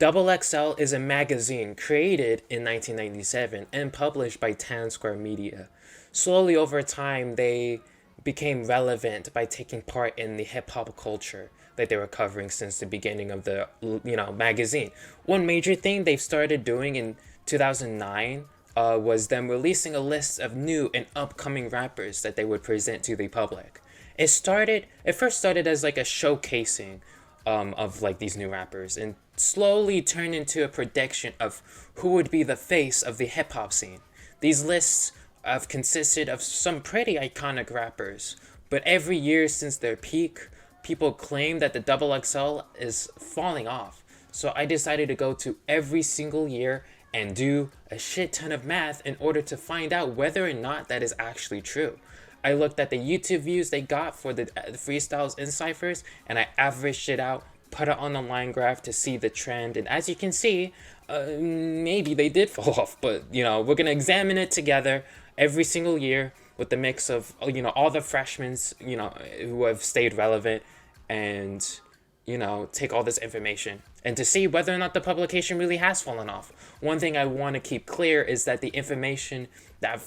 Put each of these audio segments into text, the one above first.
XXL is a magazine created in 1997 and published by Town Square Media. Slowly over time, they became relevant by taking part in the hip hop culture that they were covering since the beginning of the magazine. One major thing they've started doing in 2009 was them releasing a list of new and upcoming rappers that they would present to the public. It first started as like a showcasing of like these new rappers, and slowly turned into a prediction of who would be the face of the hip hop scene. These lists have consisted of some pretty iconic rappers, but every year since their peak, people claim that the Double XL is falling off. So I decided to go to every single year and do a shit ton of math in order to find out whether or not that is actually true. I looked at the YouTube views they got for the freestyles and ciphers, and I averaged it out, put it on the line graph to see the trend. And as you can see, maybe they did fall off, but we're gonna examine it together every single year with the mix of all the freshmen who have stayed relevant, and take all this information and to see whether or not the publication really has fallen off. One thing I want to keep clear is that the information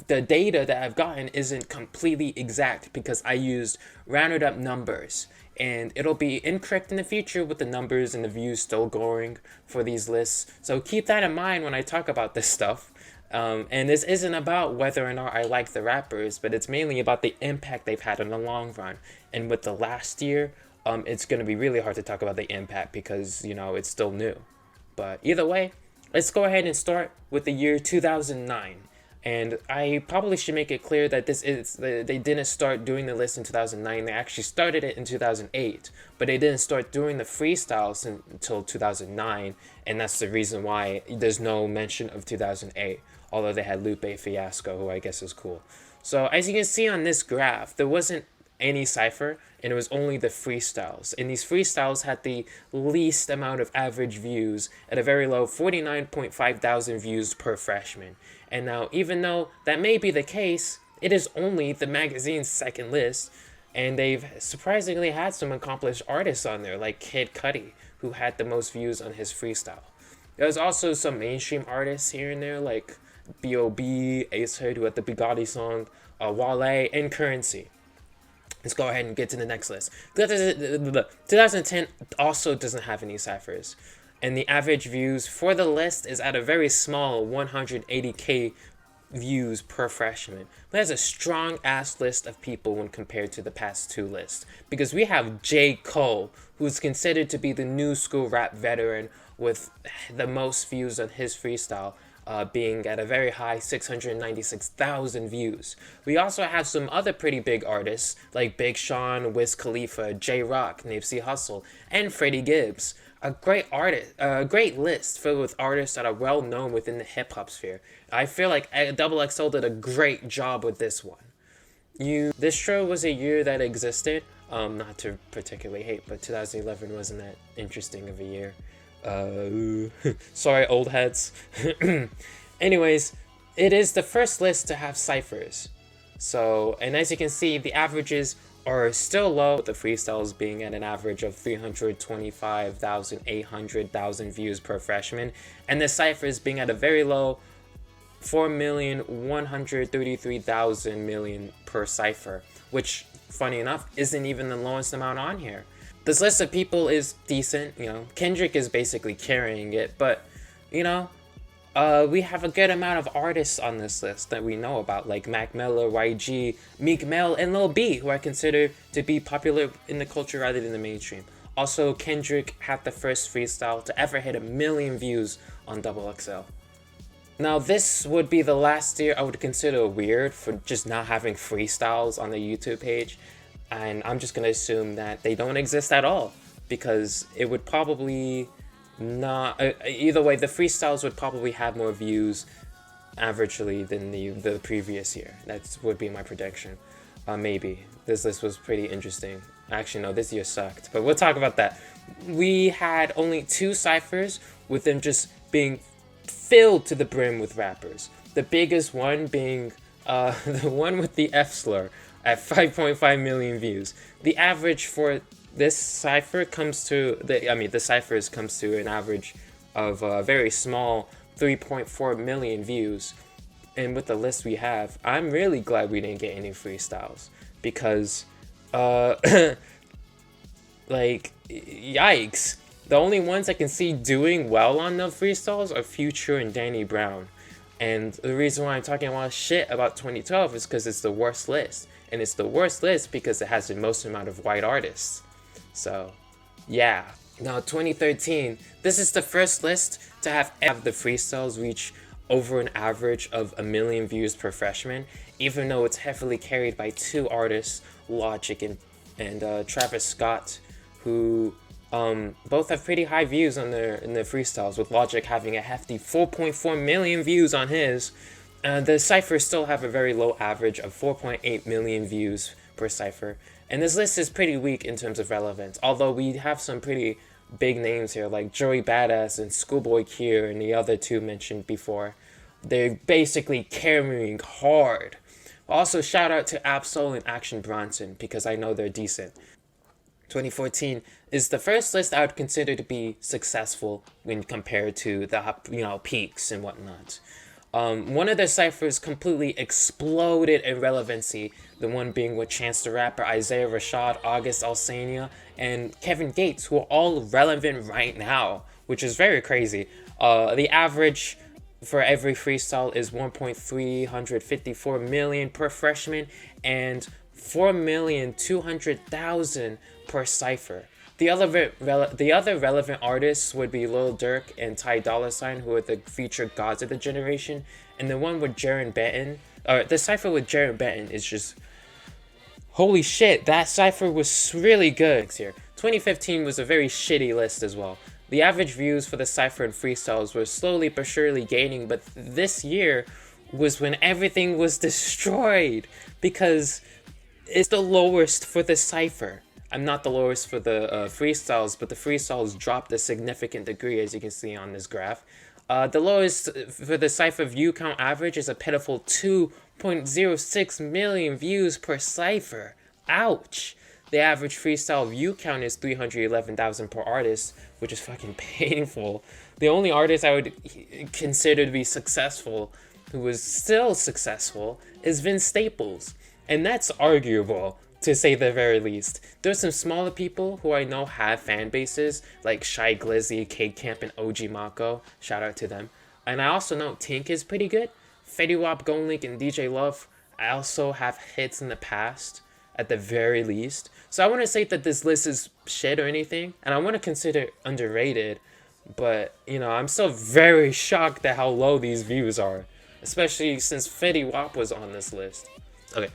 the data that I've gotten isn't completely exact, because I used rounded up numbers, and it'll be incorrect in the future with the numbers and the views still going for these lists. So keep that in mind when I talk about this stuff. And this isn't about whether or not I like the rappers, but it's mainly about the impact they've had in the long run. And with the last year, it's going to be really hard to talk about the impact because, it's still new. But either way, let's go ahead and start with the year 2009. And I probably should make it clear that they didn't start doing the list in 2009. They actually started it in 2008, but they didn't start doing the freestyles until 2009. And that's the reason why there's no mention of 2008, although they had Lupe Fiasco, who I guess is cool. So as you can see on this graph, there wasn't any cipher, and it was only the freestyles. And these freestyles had the least amount of average views at a very low 49.5 thousand views per freshman. And now, even though that may be the case, it is only the magazine's second list, and they've surprisingly had some accomplished artists on there, like Kid Cudi, who had the most views on his freestyle. There's also some mainstream artists here and there, like B.O.B., Ace Hood, who had the Bugatti song, Wale, and Currency. Let's go ahead and get to the next list. 2010 also doesn't have any ciphers, and the average views for the list is at a very small 180k views per freshman. That's a strong ass list of people when compared to the past two lists, because we have J. Cole, who's considered to be the new school rap veteran with the most views on his freestyle, being at a very high 696,000 views. We also have some other pretty big artists like Big Sean, Wiz Khalifa, J-Rock, Nipsey Hussle, and Freddie Gibbs. A great list filled with artists that are well known within the hip hop sphere. I feel like Double XL did a great job with this one. This show was a year that existed. Not to particularly hate, but 2011 wasn't that interesting of a year. Sorry, old heads. Anyways, it is the first list to have ciphers. So, and as you can see, the averages are still low, with the freestyles being at an average of 325,800 views per freshman, and the ciphers being at a very low 4,133,000 per cipher, which, funny enough, isn't even the lowest amount on here. This list of people is decent, Kendrick is basically carrying it, but, we have a good amount of artists on this list that we know about, like Mac Miller, YG, Meek Mill, and Lil B, who I consider to be popular in the culture rather than the mainstream. Also, Kendrick had the first freestyle to ever hit 1 million views on Double XL. Now, this would be the last year I would consider weird for just not having freestyles on the YouTube page. And I'm just going to assume that they don't exist at all, because it would probably not... either way, the freestyles would probably have more views averagely than the previous year. That would be my prediction. Maybe. This list was pretty interesting. Actually, no, this year sucked, but we'll talk about that. We had only 2 ciphers, with them just being filled to the brim with rappers. The biggest one being the one with the F slur at 5.5 million views. The average for this cipher comes to the ciphers comes to an average of a very small 3.4 million views. And with the list we have, I'm really glad we didn't get any freestyles because, uh, like, yikes. The only ones I can see doing well on the freestyles are Future and Danny Brown. And the reason why I'm talking a lot of shit about 2012 is because it's the worst list. And it's the worst list because it has the most amount of white artists. So, yeah. Now, 2013, this is the first list to have the freestyles reach over an average of 1 million views per freshman, even though it's heavily carried by two artists, Logic and Travis Scott, who both have pretty high views on their freestyles, with Logic having a hefty 4.4 million views on his. The ciphers still have a very low average of 4.8 million views per cipher, and this list is pretty weak in terms of relevance, although we have some pretty big names here like Joey Badass and Schoolboy Q and the other two mentioned before. They're basically carrying hard. Also, shout out to Absol and Action Bronson because I know they're decent. 2014 is the first list I would consider to be successful when compared to the peaks and whatnot. One of their ciphers completely exploded in relevancy, the one being with Chance the Rapper, Isaiah Rashad, August Alsania, and Kevin Gates, who are all relevant right now, which is very crazy. The average for every freestyle is 1.354 million per freshman and 4,200,000 per cipher. The other relevant artists would be Lil Durk and Ty Dolla $ign, who are the future gods of the generation. And the one with Jaron Benton, the cipher with Jaron Benton is just, holy shit, that cipher was really good. Here, 2015 was a very shitty list as well. The average views for the cipher and freestyles were slowly but surely gaining, but this year was when everything was destroyed because it's the lowest for the cipher. I'm not the lowest for the freestyles, but the freestyles dropped a significant degree, as you can see on this graph. The lowest for the cipher view count average is a pitiful 2.06 million views per cipher. Ouch! The average freestyle view count is 311,000 per artist, which is fucking painful. The only artist I would consider to be successful, who was still successful, is Vince Staples. And that's arguable, to say the very least. There's some smaller people who I know have fan bases, like Shy Glizzy, K Camp, and OG Mako. Shout out to them. And I also know Tink is pretty good. Fetty Wap, Gonlink, and DJ Love I also have hits in the past, at the very least. So I want to say that this list is shit or anything, and I want to consider it underrated, but, I'm still very shocked at how low these views are, especially since Fetty Wap was on this list. Okay.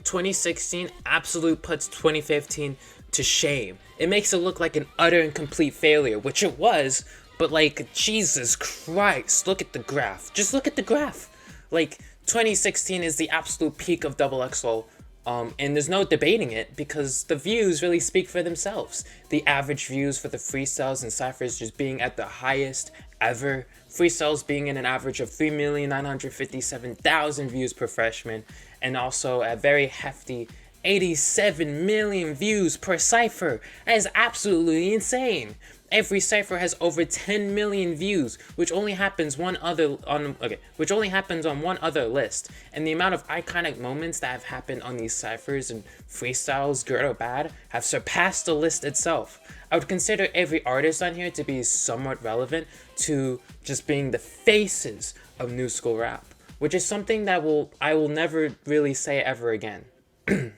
2016 absolute puts 2015 to shame. It makes it look like an utter and complete failure, which it was, but Jesus Christ, look at the graph. Just look at the graph. 2016 is the absolute peak of XXL, and there's no debating it because the views really speak for themselves. The average views for the freestyles and ciphers just being at the highest ever. Freestyles being in an average of 3,957,000 views per freshman, and also a very hefty 87 million views per cipher. That is absolutely insane. Every cipher has over 10 million views, which only happens on one other list. And the amount of iconic moments that have happened on these ciphers and freestyles, good or bad, have surpassed the list itself. I would consider every artist on here to be somewhat relevant to just being the faces of new school rap, which is something that I will never really say ever again. I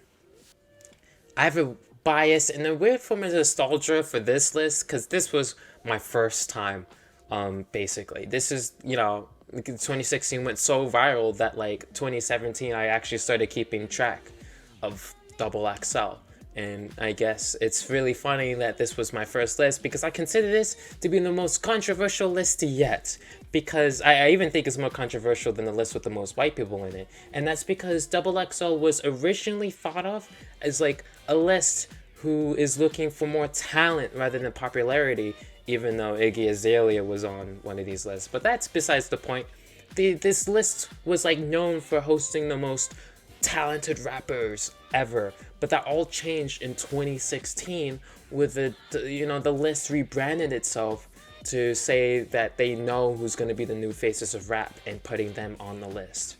have a bias and a weird form of nostalgia for this list because this was my first time, basically. This is, 2016 went so viral that 2017 I actually started keeping track of XXL. And I guess it's really funny that this was my first list because I consider this to be the most controversial list yet. Because I even think it's more controversial than the list with the most white people in it. And that's because XXL was originally thought of as a list who is looking for more talent rather than popularity, even though Iggy Azalea was on one of these lists. But that's besides the point. This list was known for hosting the most talented rappers ever, but that all changed in 2016 with the list rebranded itself to say that they know who's going to be the new faces of rap and putting them on the list,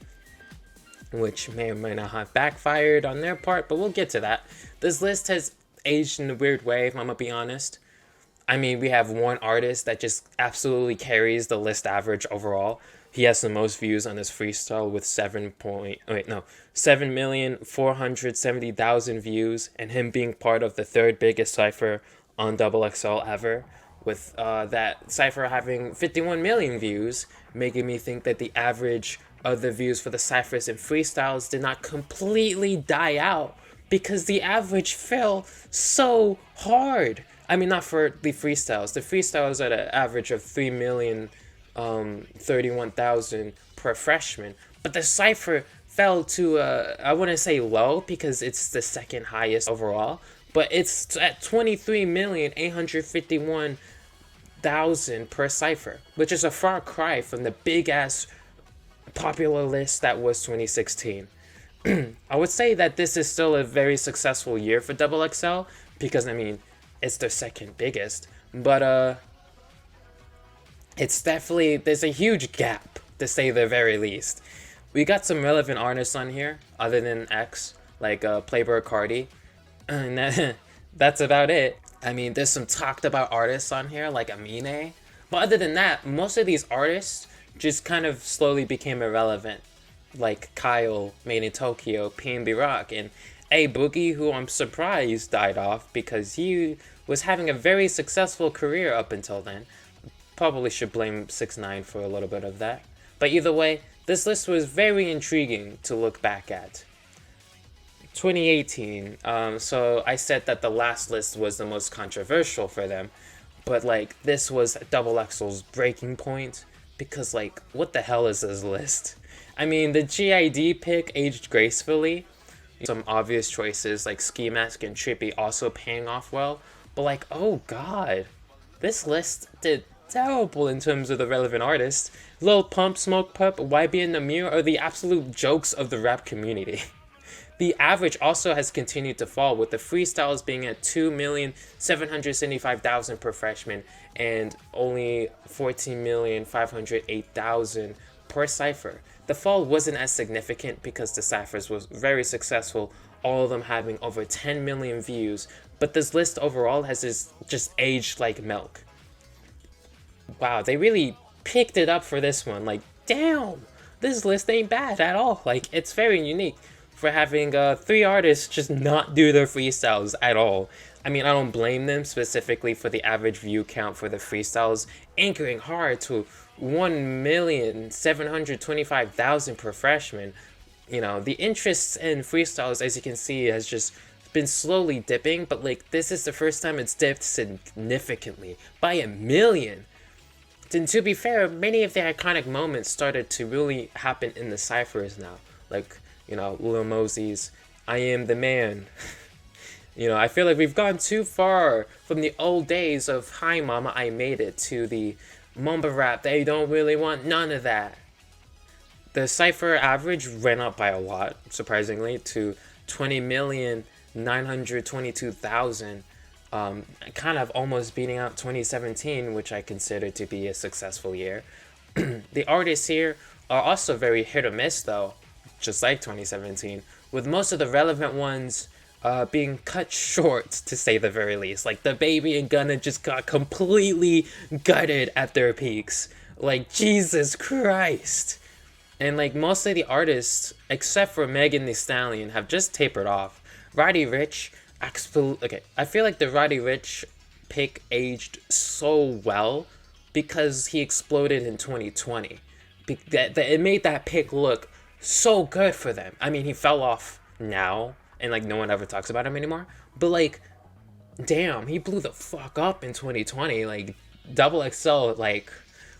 which may or may not have backfired on their part, but we'll get to that. This list has aged in a weird way, if I'm gonna be honest. I mean, we have one artist that just absolutely carries the list average overall. He has the most views on his freestyle with 7,470,000 views, and him being part of the third biggest cipher on XXL ever, with that cipher having 51 million views, making me think that the average of the views for the ciphers and freestyles did not completely die out, because the average fell so hard. I mean, not for the freestyles. The freestyles at an average of 3,031,000 per freshman. But the cipher fell to, I wouldn't say low because it's the second highest overall, but it's at 23,851,000 per cipher, which is a far cry from the big ass popular list that was 2016. I would say that this is still a very successful year for XXL because, I mean, it's their second biggest, but it's definitely, there's a huge gap, to say the very least. We got some relevant artists on here other than X, like Playboi Carti, and that's about it. I mean, there's some talked about artists on here like Amine, but other than that, most of these artists just kind of slowly became irrelevant, like Kyle, Made in Tokyo, PNB Rock, and A Boogie, who I'm surprised died off because he was having a very successful career up until then. Probably should blame 6ix9ine for a little bit of that. But either way, this list was very intriguing to look back at. 2018, so I said that the last list was the most controversial for them, but like this was XXL's breaking point, because like, what the hell is this list? I mean, the GID pick aged gracefully. Some obvious choices like Ski Mask and Trippy also paying off well, but like, oh god, this list did terrible in terms of the relevant artists. Lil Pump, Smoke Pup, YB and Namir are the absolute jokes of the rap community. The average also has continued to fall, with the freestyles being at 2,775,000 per freshman and only 14,508,000 per cipher. The fall wasn't as significant because the ciphers was very successful, all of them having over 10 million views, but this list overall has just aged like milk. Wow, they really picked it up for this one. Like, damn, this list ain't bad at all. Like, it's very unique for having 3 artists just not do their freestyles at all. I mean, I don't blame them specifically for the average view count for the freestyles anchoring hard to 1,725,000 per freshman. You know, the interest in freestyles, as you can see, has just been slowly dipping, but like, this is the first time it's dipped significantly by 1 million. And to be fair, many of the iconic moments started to really happen in the ciphers now. Like, you know, Lil Mosey's I Am the Man. You know, I feel like we've gone too far from the old days of Hi Mama, I Made It to the mumble rap. They don't really want none of that. The cipher average ran up by a lot, surprisingly, to 20,922,000. Kind of almost beating out 2017, which I consider to be a successful year. The artists here are also very hit or miss though, just like 2017, with most of the relevant ones being cut short, to say the very least. Like, the Baby and Gunna just got completely gutted at their peaks. Like, Jesus Christ. And like, most of the artists, except for Megan Thee Stallion, have just tapered off. Roddy Ricch, okay, I feel like the Roddy Ricch pick aged so well because he exploded in 2020. It made that pick look so good for them. I mean, he fell off now, and like, no one ever talks about him anymore. But like, damn, he blew the fuck up in 2020. Like, XXL, like,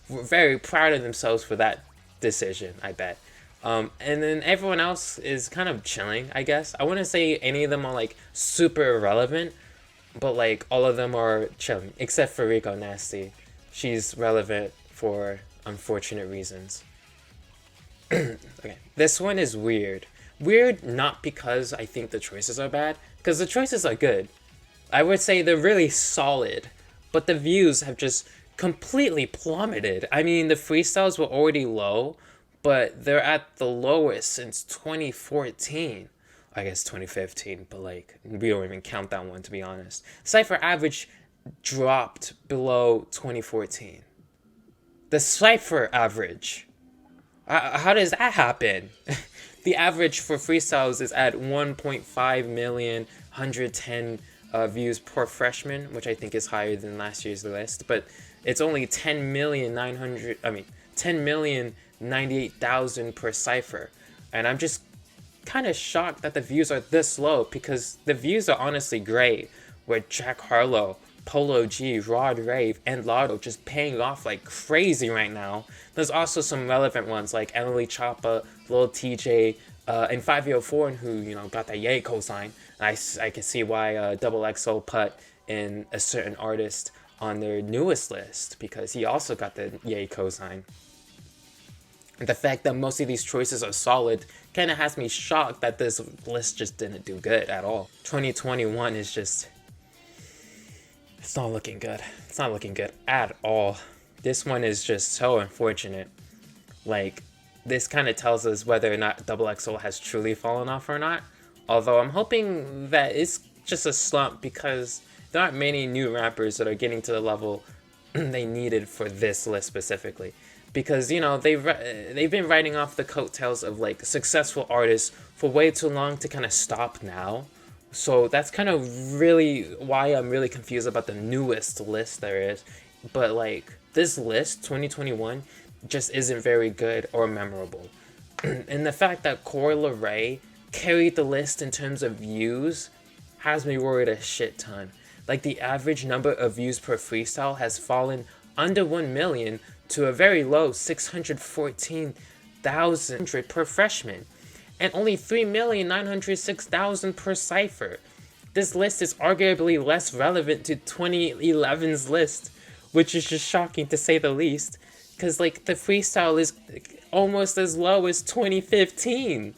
were very proud of themselves for that decision, I bet. And then everyone else is kind of chilling, I guess. I wouldn't say any of them are like super irrelevant, but like, all of them are chilling, except for Rico Nasty. She's relevant for unfortunate reasons. Okay, this one is weird. Weird not because I think the choices are bad, because the choices are good. I would say they're really solid, but the views have just completely plummeted. I mean, the freestyles were already low, but they're at the lowest since 2014. I guess 2015, but like, we don't even count that one, to be honest. Cypher average dropped below 2014. The Cypher average. How does that happen? The average for freestyles is at 1.5 million, 110 views per freshman, which I think is higher than last year's list, but it's only 10,098,000 per cipher. And I'm just kind of shocked that the views are this low, because the views are honestly great, with Jack Harlow, Polo G, Rod Rave, and Lotto just paying off like crazy right now. There's also some relevant ones like Emily Choppa, Lil TJ, and 504, who, you know, got that yay cosign. I can see why XXL put in a certain artist on their newest list, because he also got the yay cosign. The fact that most of these choices are solid kind of has me shocked that this list just didn't do good at all. 2021 is just... it's not looking good. It's not looking good at all. This one is just so unfortunate. Like, this kind of tells us whether or not XXL has truly fallen off or not. Although I'm hoping that it's just a slump, because there aren't many new rappers that are getting to the level they needed for this list specifically. Because, you know, they've been riding off the coattails of like successful artists for way too long to kind of stop now. So that's kind of really why I'm really confused about the newest list there is. But like, this list, 2021, just isn't very good or memorable. And the fact that Coi Leray carried the list in terms of views has me worried a shit ton. Like, the average number of views per freestyle has fallen under 1 million to a very low 614,000 per freshman, and only 3,906,000 per cipher. This list is arguably less relevant to 2011's list, which is just shocking to say the least, because like, the freestyle is almost as low as 2015.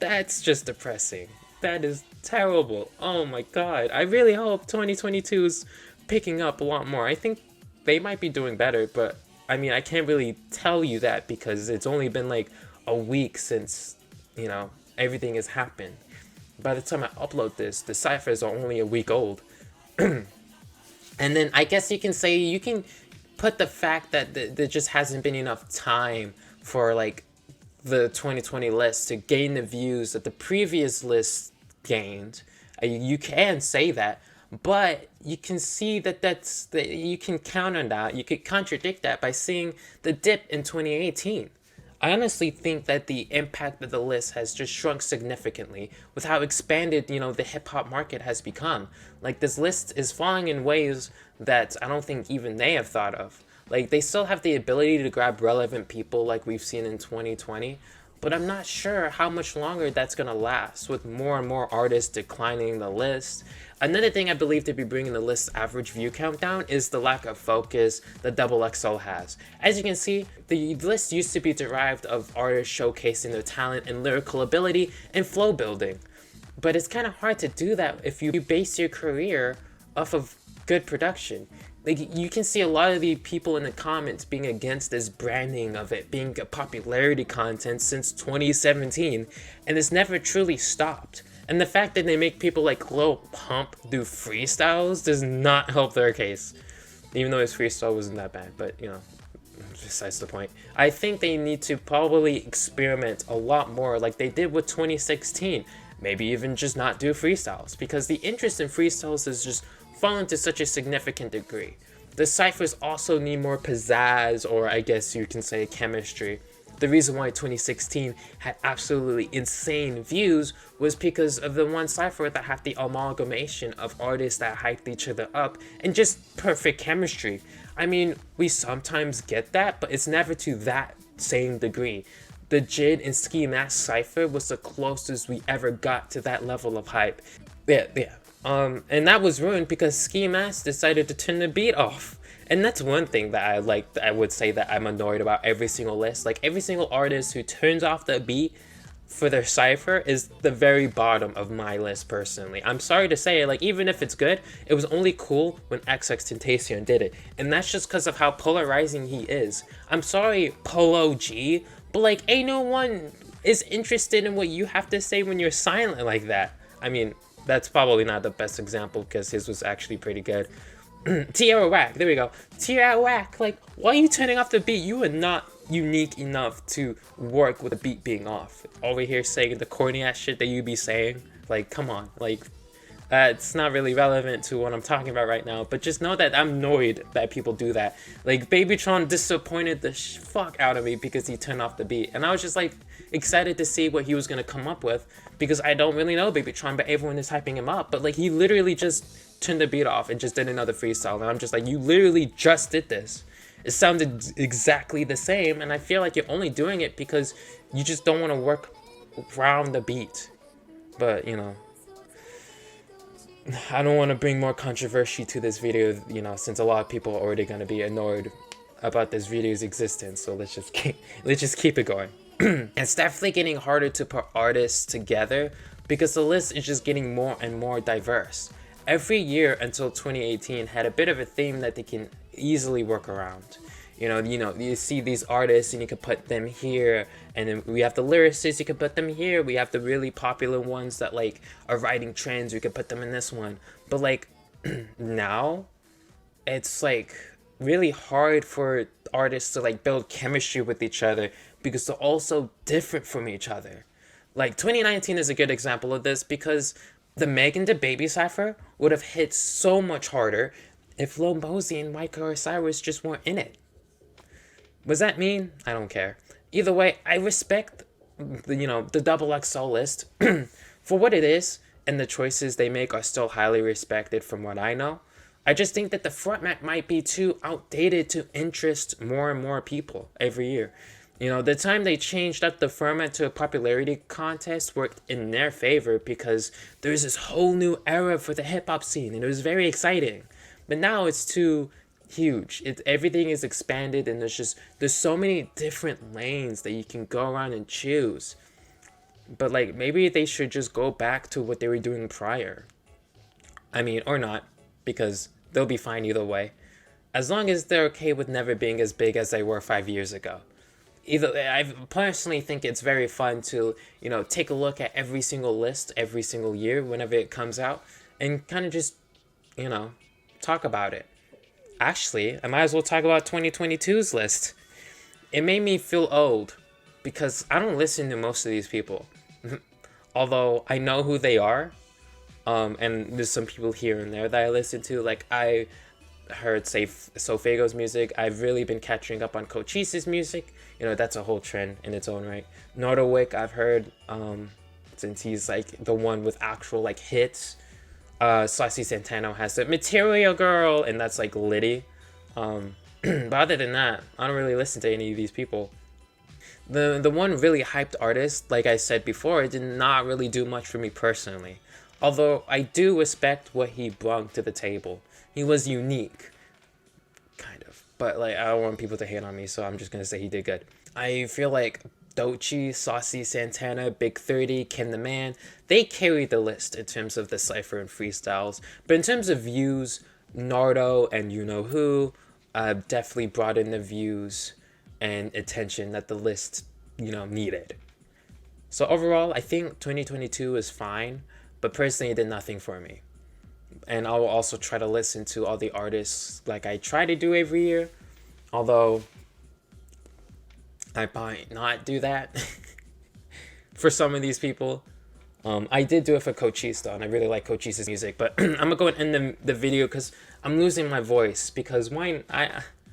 That's just depressing. That is terrible. Oh my god. I really hope 2022 is picking up a lot more. I think they might be doing better, but I mean, I can't really tell you that because it's only been like a week since, you know, everything has happened. By the time I upload this, the ciphers are only a week old. And then I guess you can say, you can put the fact that there just hasn't been enough time for like the 2020 list to gain the views that the previous list gained. You can say that, but you can see that you can counter that, you could contradict that by seeing the dip in 2018. I honestly think that the impact of the list has just shrunk significantly with how expanded, you know, the hip-hop market has become. Like, this list is falling in ways that I don't think even they have thought of. Like, they still have the ability to grab relevant people like we've seen in 2020, but I'm not sure how much longer that's going to last with more and more artists declining the list. Another thing I believe to be bringing the list's average view count down is the lack of focus that XXL has. As you can see, the list used to be derived of artists showcasing their talent and lyrical ability and flow building. But it's kind of hard to do that if you base your career off of good production. Like, you can see a lot of the people in the comments being against this branding of it being a popularity content since 2017, and it's never truly stopped. And the fact that they make people like Lil Pump do freestyles does not help their case. Even though his freestyle wasn't that bad, but, you know, besides the point. I think they need to probably experiment a lot more like they did with 2016. Maybe even just not do freestyles, because the interest in freestyles has just fallen to such a significant degree. The ciphers also need more pizzazz, or I guess you can say chemistry. The reason why 2016 had absolutely insane views was because of the one cipher that had the amalgamation of artists that hyped each other up and just perfect chemistry. I mean, we sometimes get that, but it's never to that same degree. The Jid and Ski Mask cipher was the closest we ever got to that level of hype. And that was ruined because Ski Mask decided to turn the beat off. And that's one thing that I would say that I'm annoyed about every single list. Like, every single artist who turns off the beat, for their cipher is the very bottom of my list personally. I'm sorry to say, like, even if it's good, it was only cool when XXXTentacion did it, and that's just because of how polarizing he is. I'm sorry, Polo G, but like, ain't no one is interested in what you have to say when you're silent like that. I mean, that's probably not the best example because his was actually pretty good. Tierra Whack, there we go. Tierra Whack, like, why are you turning off the beat? You are not unique enough to work with the beat being off. Over here saying the corny ass shit that you be saying. Like, come on. Like, it's not really relevant to what I'm talking about right now, but just know that I'm annoyed that people do that. Like, Babytron disappointed the fuck out of me because he turned off the beat. And I was just, like, excited to see what he was going to come up with because I don't really know Babytron, but everyone is hyping him up. But, like, he literally just turned the beat off and just did another freestyle. And I'm just like, you literally just did this. It sounded exactly the same, and I feel like you're only doing it because you just don't want to work around the beat. But, you know, I don't want to bring more controversy to this video, you know, since a lot of people are already going to be annoyed about this video's existence. So let's just keep it going. It's definitely getting harder to put artists together because the list is just getting more and more diverse. Every year until 2018 had a bit of a theme that they can easily work around. You know, you see these artists and you can put them here, and then we have the lyricists, you can put them here. We have the really popular ones that like are writing trends, you can put them in this one. But like now, it's like really hard for artists to like build chemistry with each other because they're all so different from each other. Like 2019 is a good example of this because the Megan the Baby cipher would have hit so much harder if Lil Mosey and Micah Cyrus just weren't in it. Was that mean? I don't care. Either way, I respect the double XL list for what it is, and the choices they make are still highly respected from what I know. I just think that the format might be too outdated to interest more and more people every year. You know, the time they changed up the format to a popularity contest worked in their favor because there's this whole new era for the hip-hop scene, and it was very exciting. But now it's too huge. Everything is expanded, and there's so many different lanes that you can go around and choose. But like, maybe they should just go back to what they were doing prior. I mean, or not, because they'll be fine either way. As long as they're okay with never being as big as they were 5 years ago. I personally think it's very fun to, take a look at every single list every single year whenever it comes out and kind of just, talk about it. Actually, I might as well talk about 2022's list. It made me feel old because I don't listen to most of these people. Although I know who they are, and there's some people here and there that I listen to. Like, I heard Sofago's music. I've really been catching up on Cochise's music. That's a whole trend in its own right. Nordowick, I've heard, since he's like the one with actual like hits. Saucy Santano has the Material Girl, and that's like Liddy. But other than that, I don't really listen to any of these people. The one really hyped artist, like I said before, did not really do much for me personally. Although I do respect what he brought to the table. He was unique. Kind of. But like, I don't want people to hate on me, so I'm just gonna say he did good. I feel like Doechii, Saucy Santana, Big 30, Kim the Man, they carried the list in terms of the cypher and freestyles. But in terms of views, Nardo and You Know Who definitely brought in the views and attention that the list, needed. So overall, I think 2022 is fine, but personally it did nothing for me. And I will also try to listen to all the artists like I try to do every year, although I might not do that for some of these people. I did do it for Cochise though, and I really like Cochise's music, but I'm gonna go and end the video because I'm losing my voice because